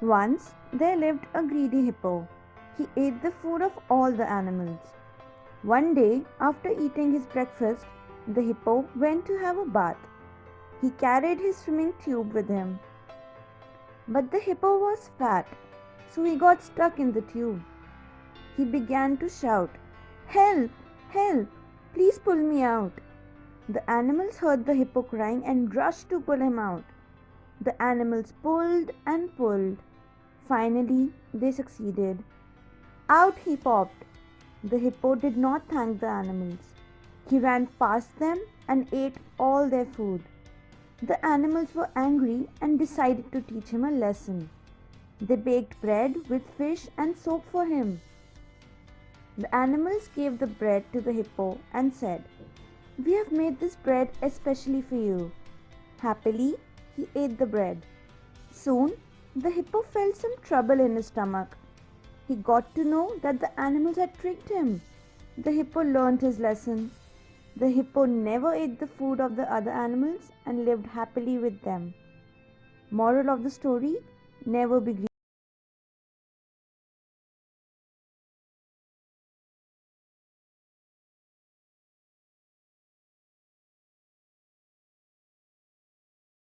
Once there lived a greedy hippo. He ate the food of all the animals. One day, after eating his breakfast, the hippo went to have a bath. He carried his swimming tube with him. But the hippo was fat, so he got stuck in the tube. He began to shout, "Help! Help! Please pull me out!" The animals heard the hippo crying and rushed to pull him out. The animals pulled and pulled. Finally, they succeeded. Out he popped. The hippo did not thank the animals. He ran past them and ate all their food. The animals were angry and decided to teach him a lesson. They baked bread with fish and soap for him. The animals gave the bread to the hippo and said, "We have made this bread especially for you." Happily, he ate the bread. Soon, the hippo felt some trouble in his stomach. He got to know that the animals had tricked him. The hippo learned his lesson. The hippo never ate the food of the other animals and lived happily with them. Moral of the story: never be greedy.